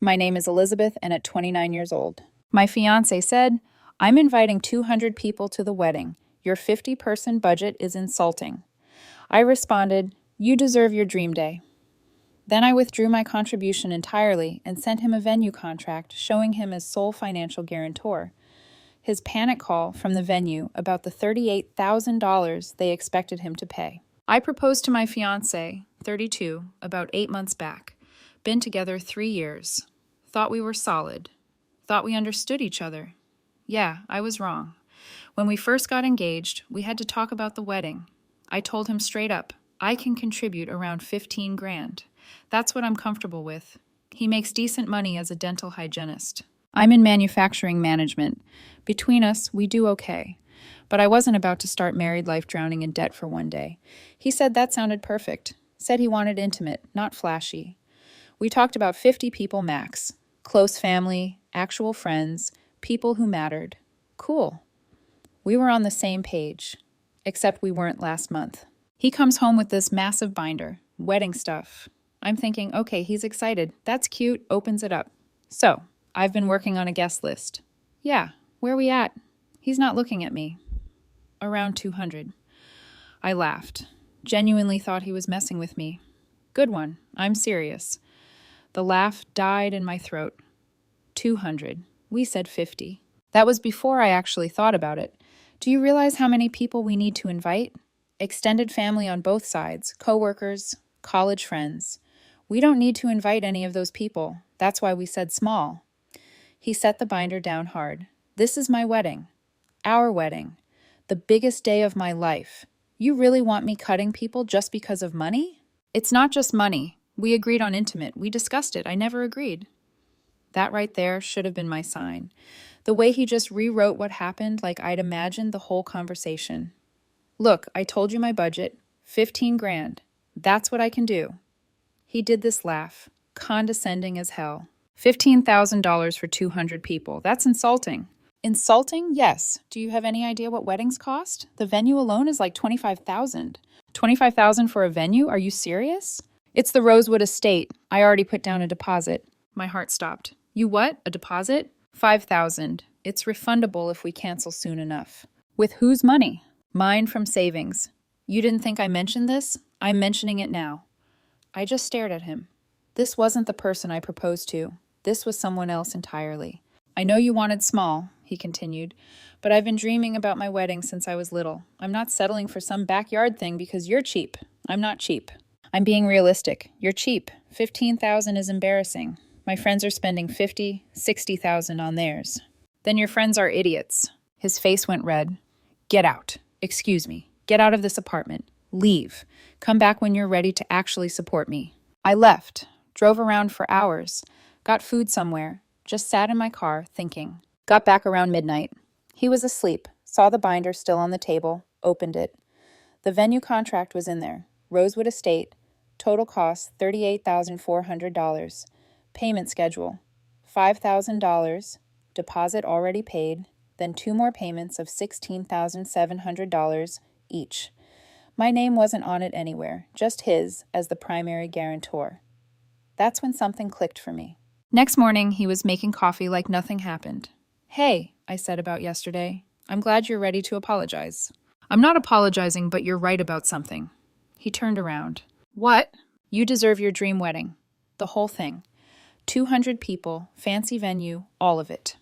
My name is Elizabeth, and at 29 years old. My fiancé said, I'm inviting 200 people to the wedding. Your 50-person budget is insulting. I responded, you deserve your dream day. Then I withdrew my contribution entirely and sent him a venue contract showing him as sole financial guarantor. His panic call from the venue about the $38,000 they expected him to pay. I proposed to my fiancé, 32, about 8 months back. Been together 3 years. Thought we were solid. Thought we understood each other. Yeah, I was wrong. When we first got engaged, we had to talk about the wedding. I told him straight up, I can contribute around 15 grand. That's what I'm comfortable with. He makes decent money as a dental hygienist. I'm in manufacturing management. Between us, we do okay. But I wasn't about to start married life drowning in debt for one day. He said that sounded perfect. Said he wanted intimate, not flashy. We talked about 50 people max. Close family, actual friends, people who mattered. Cool. We were on the same page. Except we weren't last month. He comes home with this massive binder, wedding stuff. I'm thinking, okay, he's excited. That's cute, opens it up. So, I've been working on a guest list. Yeah, where we at? He's not looking at me. Around 200. I laughed. Genuinely thought he was messing with me. Good one. I'm serious. The laugh died in my throat. 200. We said 50. That was before I actually thought about it. Do you realize how many people we need to invite? Extended family on both sides, coworkers, college friends. We don't need to invite any of those people. That's why we said small. He set the binder down hard. This is my wedding. Our wedding. The biggest day of my life. You really want me cutting people just because of money? It's not just money. We agreed on intimate. We discussed it. I never agreed. That right there should have been my sign. The way he just rewrote what happened like I'd imagined the whole conversation. Look, I told you my budget. 15 grand. That's what I can do. He did this laugh, condescending as hell. $15,000 for 200 people. That's insulting. Insulting? Yes. Do you have any idea what weddings cost? The venue alone is like $25,000. $25,000 for a venue? Are you serious? It's the Rosewood Estate. I already put down a deposit. My heart stopped. You what? A deposit? $5,000. It's refundable if we cancel soon enough. With whose money? Mine from savings. You didn't think I mentioned this? I'm mentioning it now. I just stared at him. This wasn't the person I proposed to. This was someone else entirely. I know you wanted small, he continued, but I've been dreaming about my wedding since I was little. I'm not settling for some backyard thing because you're cheap. I'm not cheap. I'm being realistic. You're cheap. $15,000 is embarrassing. My friends are spending $50,000, $60,000 on theirs. Then your friends are idiots. His face went red. Get out. Excuse me. Get out of this apartment. Leave. Come back when you're ready to actually support me. I left. Drove around for hours. Got food somewhere. Just sat in my car, thinking. Got back around midnight. He was asleep. Saw the binder still on the table. Opened it. The venue contract was in there. Rosewood Estate. Total cost $38,400. Payment schedule. $5,000. Deposit already paid. Then 2 more payments of $16,700 each. My name wasn't on it anywhere, just his as the primary guarantor. That's when something clicked for me. Next morning, he was making coffee like nothing happened. Hey, I said about yesterday. I'm glad you're ready to apologize. I'm not apologizing, but you're right about something. He turned around. What? You deserve your dream wedding. The whole thing. 200 people, fancy venue, all of it.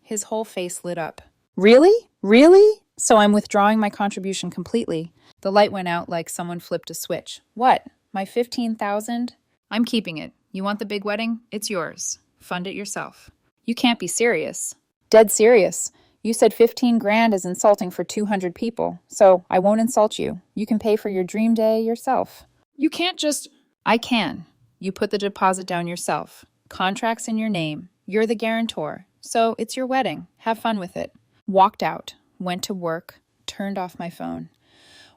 His whole face lit up. Really? Really? So I'm withdrawing my contribution completely. The light went out like someone flipped a switch. What? My $15,000? I'm keeping it. You want the big wedding? It's yours. Fund it yourself. You can't be serious. Dead serious. You said 15 grand is insulting for 200 people, so I won't insult you. You can pay for your dream day yourself. You can't just... I can. You put the deposit down yourself. Contract's in your name. You're the guarantor. So it's your wedding. Have fun with it. Walked out. Went to work. Turned off my phone.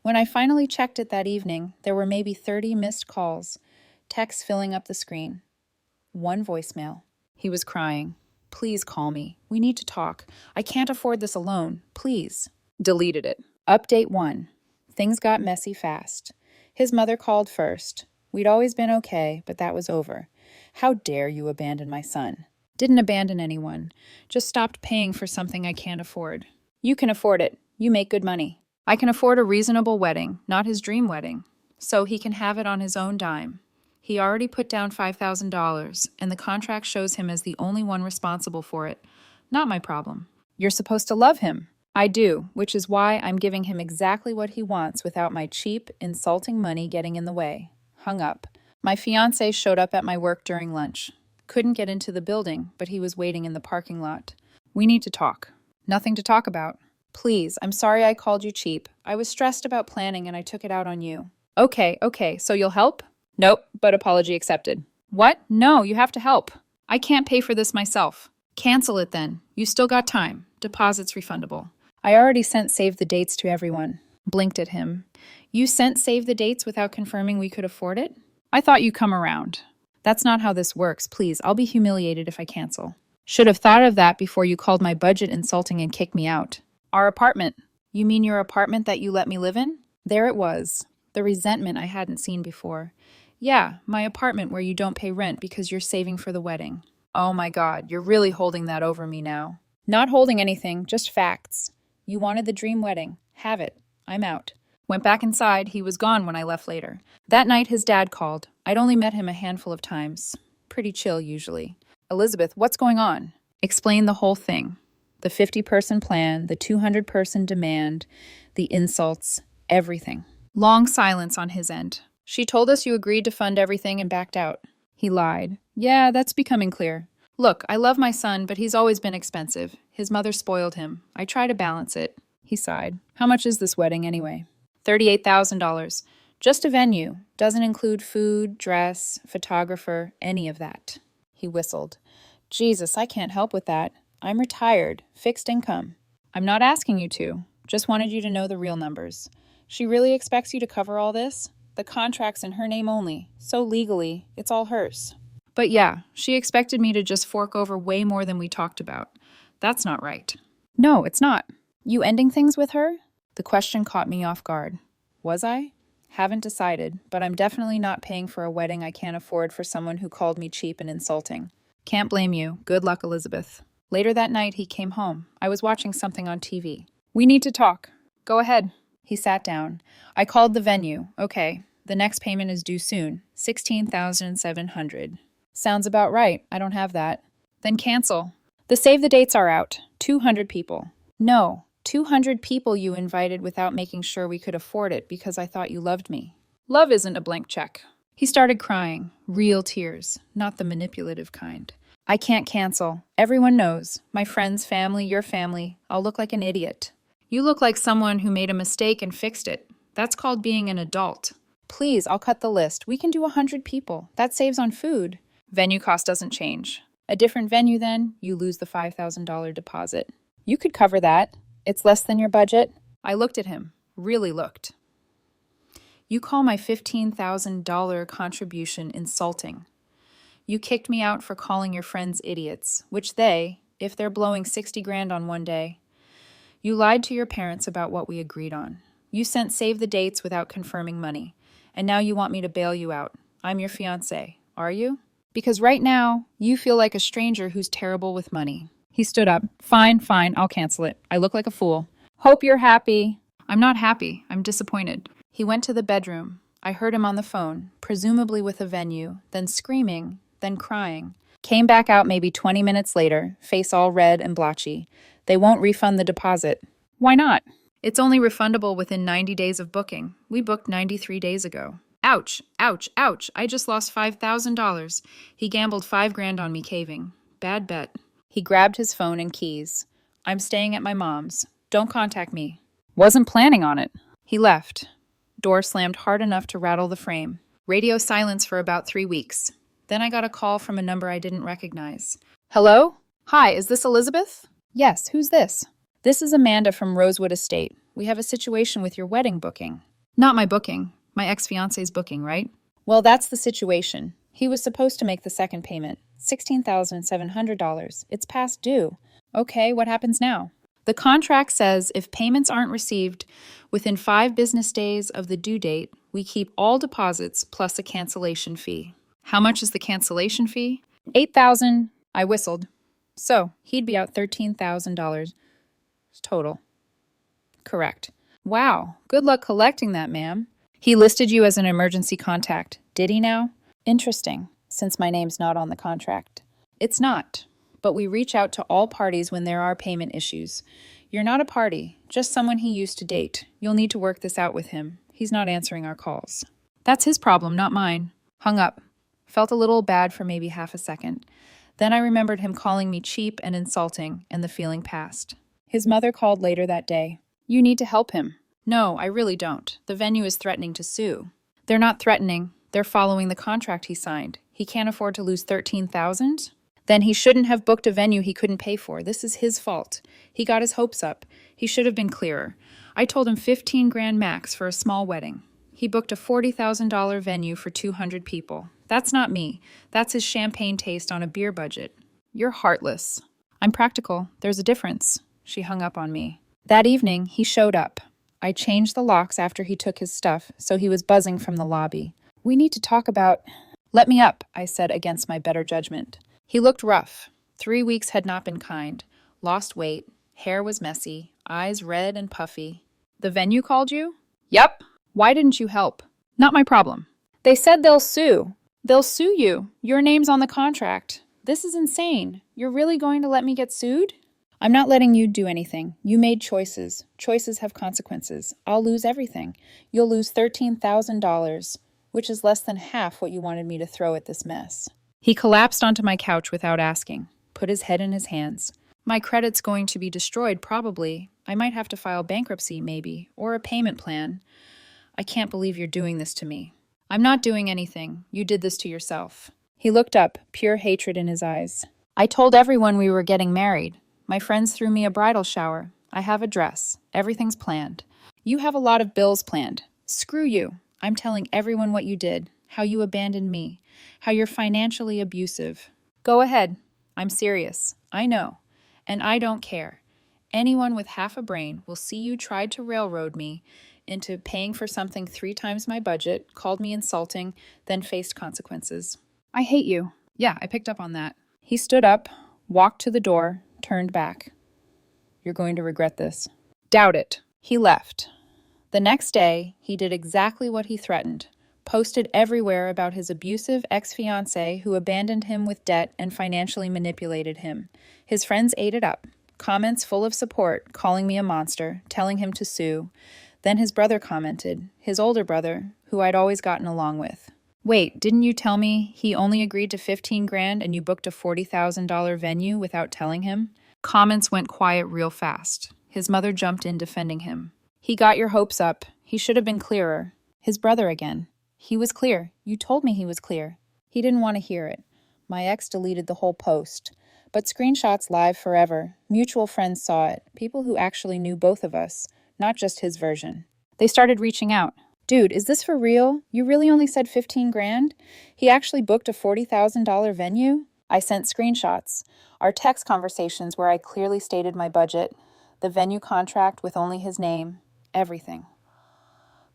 When I finally checked it that evening, there were maybe 30 missed calls. Texts filling up the screen. 1 voicemail. He was crying. Please call me. We need to talk. I can't afford this alone. Please. Deleted it. Update 1. Things got messy fast. His mother called first. We'd always been okay, but that was over. How dare you abandon my son? Didn't abandon anyone. Just stopped paying for something I can't afford. You can afford it. You make good money. I can afford a reasonable wedding, not his dream wedding. So he can have it on his own dime. He already put down $5,000, and the contract shows him as the only one responsible for it. Not my problem. You're supposed to love him. I do, which is why I'm giving him exactly what he wants without my cheap, insulting money getting in the way. Hung up. My fiancé showed up at my work during lunch. Couldn't get into the building, but he was waiting in the parking lot. We need to talk. Nothing to talk about. Please, I'm sorry I called you cheap. I was stressed about planning and I took it out on you. Okay, so you'll help? Nope, but apology accepted. What? No, you have to help. I can't pay for this myself. Cancel it then. You still got time. Deposit's refundable. I already sent save the dates to everyone. Blinked at him. You sent save the dates without confirming we could afford it? I thought you'd come around. That's not how this works. Please, I'll be humiliated if I cancel. Should have thought of that before you called my budget insulting and kicked me out. Our apartment. You mean your apartment that you let me live in? There it was. The resentment I hadn't seen before. Yeah, my apartment where you don't pay rent because you're saving for the wedding. Oh my God, you're really holding that over me now. Not holding anything, just facts. You wanted the dream wedding. Have it. I'm out. Went back inside. He was gone when I left later. That night his dad called. I'd only met him a handful of times. Pretty chill usually. Elizabeth, what's going on? Explain the whole thing. The 50-person plan, the 200-person demand, the insults, everything. Long silence on his end. She told us you agreed to fund everything and backed out. He lied. Yeah, that's becoming clear. Look, I love my son, but he's always been expensive. His mother spoiled him. I try to balance it. He sighed. How much is this wedding anyway? $38,000. Just a venue. Doesn't include food, dress, photographer, any of that. He whistled. Jesus, I can't help with that. I'm retired. Fixed income. I'm not asking you to. Just wanted you to know the real numbers. She really expects you to cover all this? The contract's in her name only, so legally, it's all hers. But yeah, she expected me to just fork over way more than we talked about. That's not right. No, it's not. You ending things with her? The question caught me off guard. Was I? Haven't decided, but I'm definitely not paying for a wedding I can't afford for someone who called me cheap and insulting. Can't blame you. Good luck, Elizabeth. Later that night, he came home. I was watching something on TV. We need to talk. Go ahead. He sat down. I called the venue. Okay, the next payment is due soon. $16,700. Sounds about right. I don't have that. Then cancel. The save the dates are out. 200 people. No, 200 people you invited without making sure we could afford it because I thought you loved me. Love isn't a blank check. He started crying. Real tears, not the manipulative kind. I can't cancel. Everyone knows. My friends, family, your family. I'll look like an idiot. You look like someone who made a mistake and fixed it. That's called being an adult. Please, I'll cut the list. We can do 100 people. That saves on food. Venue cost doesn't change. A different venue then, you lose the $5,000 deposit. You could cover that. It's less than your budget. I looked at him. Really looked. You call my $15,000 contribution insulting. You kicked me out for calling your friends idiots, which they, if they're blowing 60 grand on one day. You lied to your parents about what we agreed on. You sent save the dates without confirming money. And now you want me to bail you out. I'm your fiancé. Are you? Because right now, you feel like a stranger who's terrible with money. He stood up. Fine, I'll cancel it. I look like a fool. Hope you're happy. I'm not happy. I'm disappointed. He went to the bedroom. I heard him on the phone, presumably with a venue, then screaming, then crying. Came back out maybe 20 minutes later, face all red and blotchy. They won't refund the deposit. Why not? It's only refundable within 90 days of booking. We booked 93 days ago. Ouch, ouch, ouch. I just lost $5,000. He gambled $5,000 on me caving. Bad bet. He grabbed his phone and keys. I'm staying at my mom's. Don't contact me. Wasn't planning on it. He left. Door slammed hard enough to rattle the frame. Radio silence for about 3 weeks. Then I got a call from a number I didn't recognize. Hello? Hi, is this Elizabeth? Yes, who's this? This is Amanda from Rosewood Estate. We have a situation with your wedding booking. Not my booking. My ex-fiancé's booking, right? Well, that's the situation. He was supposed to make the second payment, $16,700. It's past due. Okay, what happens now? The contract says if payments aren't received within 5 business days of the due date, we keep all deposits plus a cancellation fee. How much is the cancellation fee? $8,000. I whistled. So, he'd be out $13,000 total. Correct. Wow, good luck collecting that, ma'am. He listed you as an emergency contact. Did he now? Interesting, since my name's not on the contract. It's not, but we reach out to all parties when there are payment issues. You're not a party, just someone he used to date. You'll need to work this out with him. He's not answering our calls. That's his problem, not mine. Hung up. Felt a little bad for maybe half a second. Then I remembered him calling me cheap and insulting, and the feeling passed. His mother called later that day. You need to help him. No, I really don't. The venue is threatening to sue. They're not threatening. They're following the contract he signed. He can't afford to lose $13,000? Then he shouldn't have booked a venue he couldn't pay for. This is his fault. He got his hopes up. He should have been clearer. I told him 15 grand max for a small wedding. He booked a $40,000 venue for 200 people. That's not me. That's his champagne taste on a beer budget. You're heartless. I'm practical. There's a difference. She hung up on me. That evening, he showed up. I changed the locks after he took his stuff, so he was buzzing from the lobby. We need to talk about... Let me up, I said against my better judgment. He looked rough. 3 weeks had not been kind. Lost weight. Hair was messy. Eyes red and puffy. The venue called you? Yep. Why didn't you help? Not my problem. They said they'll sue. They'll sue you. Your name's on the contract. This is insane. You're really going to let me get sued? I'm not letting you do anything. You made choices. Choices have consequences. I'll lose everything. You'll lose $13,000, which is less than half what you wanted me to throw at this mess. He collapsed onto my couch without asking, put his head in his hands. My credit's going to be destroyed, probably. I might have to file bankruptcy, maybe, or a payment plan. I can't believe you're doing this to me. I'm not doing anything. You did this to yourself. He looked up, pure hatred in his eyes. I told everyone we were getting married. My friends threw me a bridal shower. I have a dress. Everything's planned. You have a lot of bills planned. Screw you. I'm telling everyone what you did, how you abandoned me, how you're financially abusive. Go ahead. I'm serious. I know. And I don't care. Anyone with half a brain will see you tried to railroad me into paying for something 3 times my budget, called me insulting, then faced consequences. I hate you. Yeah, I picked up on that. He stood up, walked to the door, turned back. You're going to regret this. Doubt it. He left. The next day, he did exactly what he threatened. Posted everywhere about his abusive ex-fiancé who abandoned him with debt and financially manipulated him. His friends ate it up. Comments full of support, calling me a monster, telling him to sue. Then his brother commented, his older brother, who I'd always gotten along with. Wait, didn't you tell me he only agreed to 15 grand and you booked a $40,000 venue without telling him? Comments went quiet real fast. His mother jumped in defending him. He got your hopes up. He should have been clearer. His brother again. He was clear. You told me he was clear. He didn't want to hear it. My ex deleted the whole post. But screenshots live forever. Mutual friends saw it. People who actually knew both of us, not just his version. They started reaching out. Dude, is this for real? You really only said 15 grand? He actually booked a $40,000 venue? I sent screenshots. Our text conversations where I clearly stated my budget, the venue contract with only his name, everything.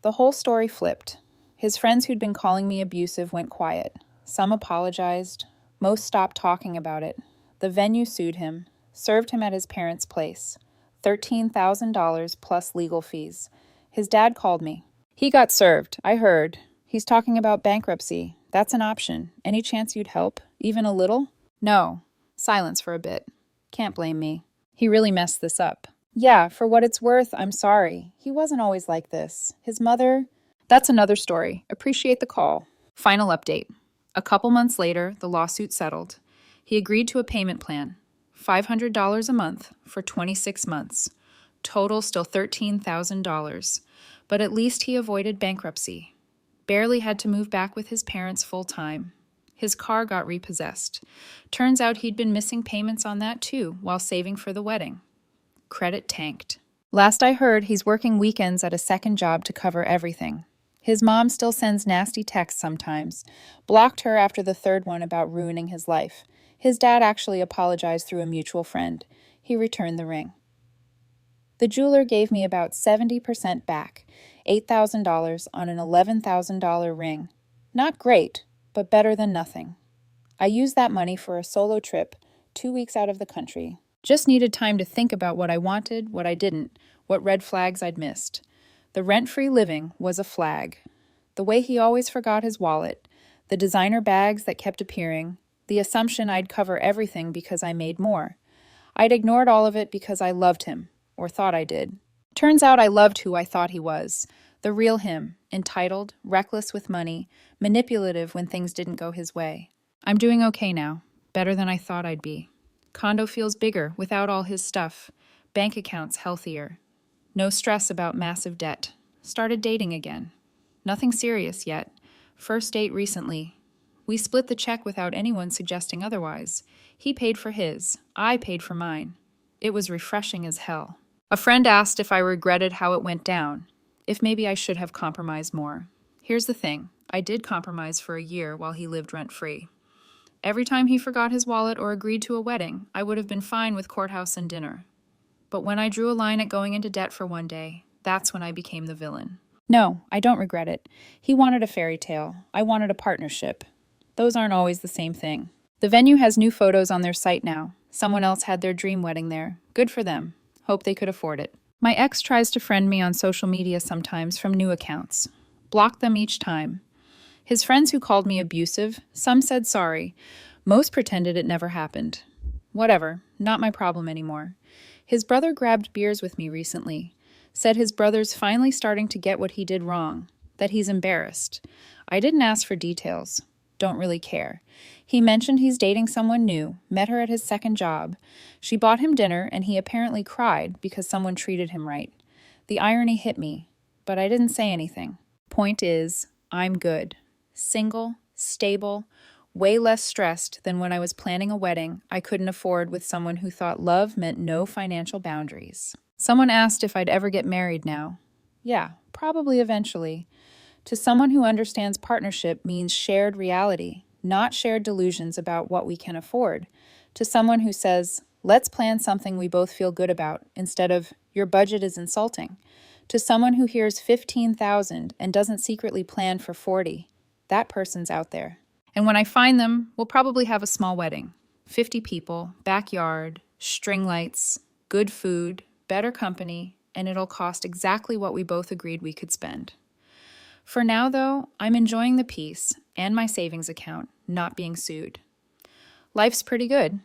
The whole story flipped. His friends who'd been calling me abusive went quiet. Some apologized. Most stopped talking about it. The venue sued him, served him at his parents' place. $13,000 plus legal fees. His dad called me. He got served, I heard. He's talking about bankruptcy. That's an option. Any chance you'd help? Even a little? No. Silence for a bit. Can't blame me. He really messed this up. Yeah, for what it's worth, I'm sorry. He wasn't always like this. His mother... That's another story. Appreciate the call. Final update. A couple months later, the lawsuit settled. He agreed to a payment plan. $500 a month for 26 months. Total still $13,000. But at least he avoided bankruptcy. Barely had to move back with his parents full time. His car got repossessed. Turns out he'd been missing payments on that too, while saving for the wedding. Credit tanked. Last I heard, he's working weekends at a second job to cover everything. His mom still sends nasty texts sometimes. Blocked her after the third one about ruining his life. His dad actually apologized through a mutual friend. He returned the ring. The jeweler gave me about 70% back, $8,000 on an $11,000 ring. Not great, but better than nothing. I used that money for a solo trip, 2 weeks out of the country. Just needed time to think about what I wanted, what I didn't, what red flags I'd missed. The rent-free living was a flag. The way he always forgot his wallet, the designer bags that kept appearing, the assumption I'd cover everything because I made more. I'd ignored all of it because I loved him, or thought I did. Turns out I loved who I thought he was. The real him, entitled, reckless with money, manipulative when things didn't go his way. I'm doing okay now, better than I thought I'd be. Condo feels bigger without all his stuff. Bank accounts healthier. No stress about massive debt. Started dating again. Nothing serious yet. First date recently. We split the check without anyone suggesting otherwise. He paid for his. I paid for mine. It was refreshing as hell. A friend asked if I regretted how it went down, if maybe I should have compromised more. Here's the thing. I did compromise for a year while he lived rent-free. Every time he forgot his wallet or agreed to a wedding, I would have been fine with courthouse and dinner. But when I drew a line at going into debt for one day, that's when I became the villain. No, I don't regret it. He wanted a fairy tale. I wanted a partnership. Those aren't always the same thing. The venue has new photos on their site now. Someone else had their dream wedding there. Good for them. Hope they could afford it. My ex tries to friend me on social media sometimes from new accounts. Blocked them each time. His friends who called me abusive, some said sorry. Most pretended it never happened. Whatever, not my problem anymore. His brother grabbed beers with me recently. Said his brother's finally starting to get what he did wrong. That he's embarrassed. I didn't ask for details. Don't really care. He mentioned he's dating someone new, met her at his second job. She bought him dinner and he apparently cried because someone treated him right. The irony hit me, but I didn't say anything. Point is, I'm good. Single, stable, way less stressed than when I was planning a wedding I couldn't afford with someone who thought love meant no financial boundaries. Someone asked if I'd ever get married now. Yeah, probably eventually. To someone who understands partnership means shared reality, not shared delusions about what we can afford. To someone who says, let's plan something we both feel good about, instead of, your budget is insulting. To someone who hears 15,000 and doesn't secretly plan for 40. That person's out there. And when I find them, we'll probably have a small wedding. 50 people, backyard, string lights, good food, better company, and it'll cost exactly what we both agreed we could spend. For now, though, I'm enjoying the peace and my savings account not being sued. Life's pretty good.